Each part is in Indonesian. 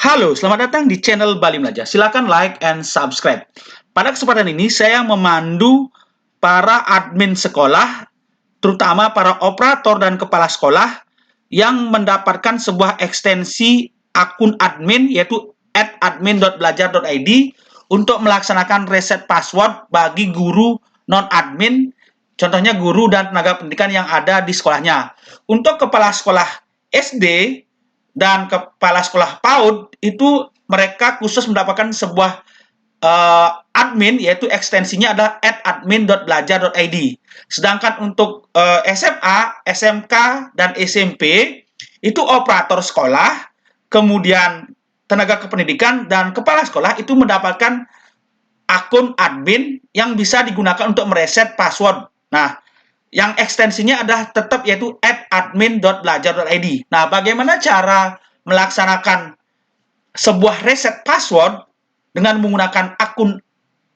Halo, selamat datang di channel Bali Belajar. Silakan like and subscribe. Pada kesempatan ini, saya memandu para admin sekolah, terutama para operator dan kepala sekolah yang mendapatkan sebuah ekstensi akun admin, yaitu @admin.belajar.id untuk melaksanakan reset password bagi guru non-admin, contohnya guru dan tenaga pendidikan yang ada di sekolahnya. Untuk kepala sekolah SD dan kepala sekolah PAUD itu mereka khusus mendapatkan sebuah admin, yaitu ekstensinya adalah @admin.belajar.id. Sedangkan untuk SMA, SMK, dan SMP itu operator sekolah, kemudian tenaga kependidikan dan kepala sekolah itu mendapatkan akun admin yang bisa digunakan untuk mereset password. Nah, yang ekstensinya adalah tetap yaitu @admin.belajar.id. Nah, bagaimana cara melaksanakan sebuah reset password dengan menggunakan akun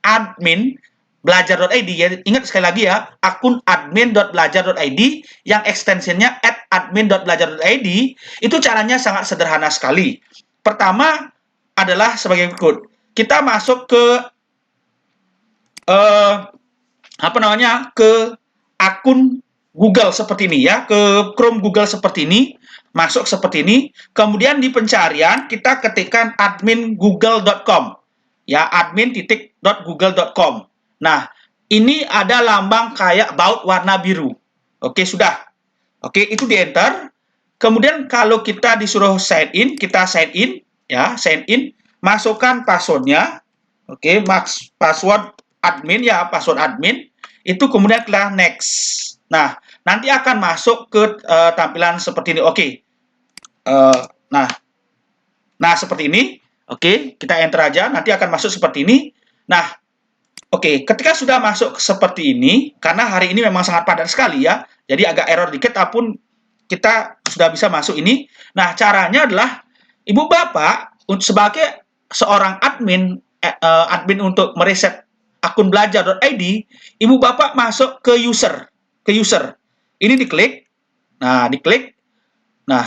admin belajar.id? Ya, ingat sekali lagi ya, akun admin.belajar.id yang ekstensinya @admin.belajar.id itu caranya sangat sederhana sekali. Pertama adalah sebagai berikut. Kita masuk ke ke akun Google seperti ini ya, ke Chrome Google seperti ini, masuk seperti ini, kemudian di pencarian kita ketikkan admin.google.com ya, admin.google.com. Nah, ini ada lambang kayak baut warna biru. Oke, sudah. Oke, itu di enter. Kemudian kalau kita disuruh sign in, kita sign in ya, sign in, masukkan passwordnya. Oke, password admin ya, password admin. Itu kemudian kita next. Nah, nanti akan masuk ke tampilan seperti ini. Oke. Nah, seperti ini. Oke, kita enter aja. Nanti akan masuk seperti ini. Nah, oke, ketika sudah masuk seperti ini, karena hari ini memang sangat padat sekali ya, jadi agak error dikit, apapun kita sudah bisa masuk ini. Nah, caranya adalah Ibu Bapak sebagai seorang admin, admin untuk mereset akun belajar.id, Ibu Bapak masuk ke user. Ini diklik. Nah, diklik. Nah,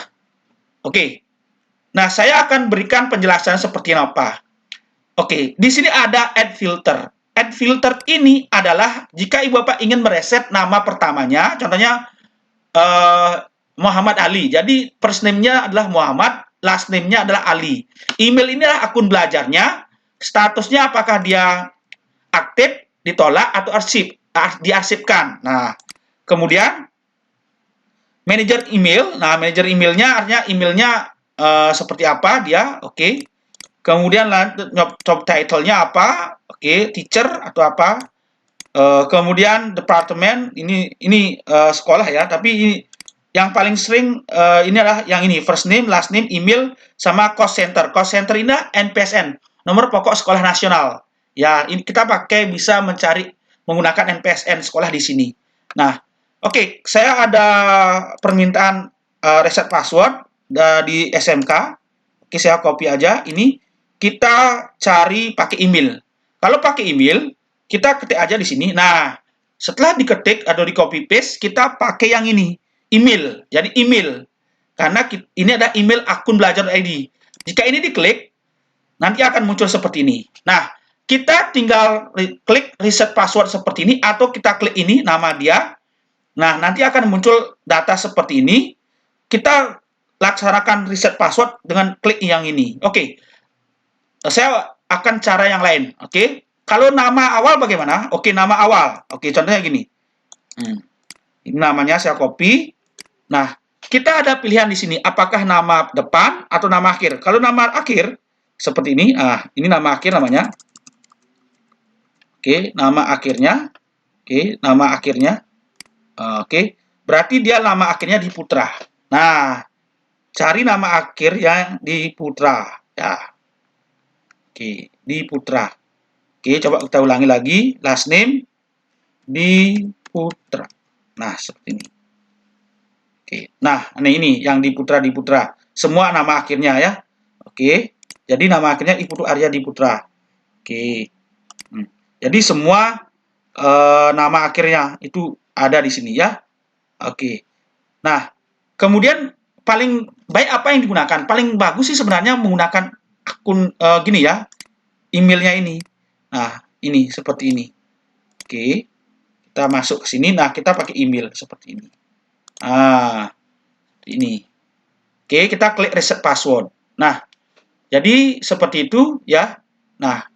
oke. Nah, saya akan berikan penjelasan seperti apa. Oke, di sini ada add filter. Add filter ini adalah jika Ibu Bapak ingin mereset nama pertamanya, contohnya Muhammad Ali. Jadi first name-nya adalah Muhammad, last name-nya adalah Ali. Email ini adalah akun belajarnya, statusnya apakah dia aktif, ditolak, atau diarsipkan. Nah, kemudian manajer email. Nah, manajer emailnya artinya emailnya seperti apa dia, oke. Kemudian job title-nya apa, oke, teacher atau apa. Kemudian departemen, ini sekolah ya, tapi ini yang paling sering ini adalah yang ini, first name, last name, email, sama cost center. Cost center ini NPSN, nomor pokok sekolah nasional. Ya, ini kita pakai bisa mencari menggunakan NPSN sekolah di sini. Nah, oke, saya ada permintaan reset password di SMK. Oke, saya copy aja. Ini kita cari pakai email. Kalau pakai email, kita ketik aja di sini. Nah, setelah diketik atau di copy paste, kita pakai yang ini, email. Jadi email. Karena ini ada email akun belajar.id. Jika ini diklik, nanti akan muncul seperti ini. Nah, kita tinggal klik reset password seperti ini, atau kita klik ini, nama dia. Nah, nanti akan muncul data seperti ini. Kita laksanakan reset password dengan klik yang ini. Oke. Saya akan cara yang lain. Oke. Kalau nama awal bagaimana? Oke, nama awal. Oke, contohnya gini. Ini namanya saya copy. Nah, kita ada pilihan di sini. Apakah nama depan atau nama akhir? Kalau nama akhir, seperti ini. Ini nama akhir namanya. Oke, nama akhirnya. Oke, nama akhirnya. Oke, berarti dia nama akhirnya di Putra. Nah, cari nama akhir yang di Putra. Ya. Oke, di Putra. Oke, coba kita ulangi lagi. Last name di Putra. Nah, seperti ini. Oke, nah ini yang di Putra. Semua nama akhirnya ya. Oke, jadi nama akhirnya Iputu Arya di Putra. Oke, jadi semua nama akhirnya itu ada di sini ya. Oke. Nah, kemudian paling baik apa yang digunakan? Paling bagus sih sebenarnya menggunakan akun gini ya, emailnya ini. Nah, ini seperti ini. Oke, kita masuk ke sini. Nah, kita pakai email seperti ini. Nah, ini. Oke, kita klik reset password. Nah, jadi seperti itu ya. Nah,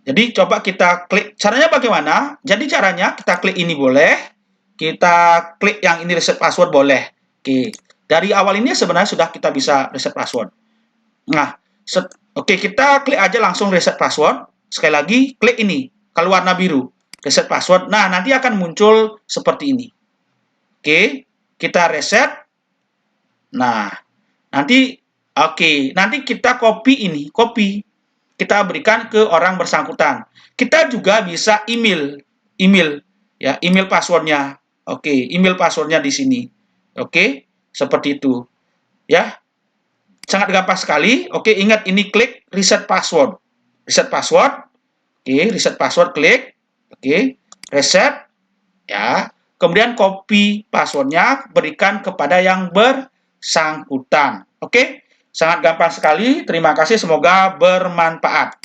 jadi coba kita klik. Caranya bagaimana? Jadi caranya kita klik ini boleh, kita klik yang ini reset password boleh. Oke, dari awal ini sebenarnya sudah kita bisa reset password. Nah, oke, kita klik aja langsung reset password. Sekali lagi, klik ini kalau warna biru, reset password. Nah, nanti akan muncul seperti ini. Oke, kita reset. Nah, nanti nanti kita copy ini, kita berikan ke orang bersangkutan. Kita juga bisa email ya, email passwordnya. Oke, email passwordnya di sini. Oke, seperti itu ya. Sangat gampang sekali. Oke, ingat ini klik reset password. Reset password. Oke, reset password klik. Oke, reset ya. Kemudian copy passwordnya berikan kepada yang bersangkutan. Oke, sangat gampang sekali. Terima kasih, semoga bermanfaat.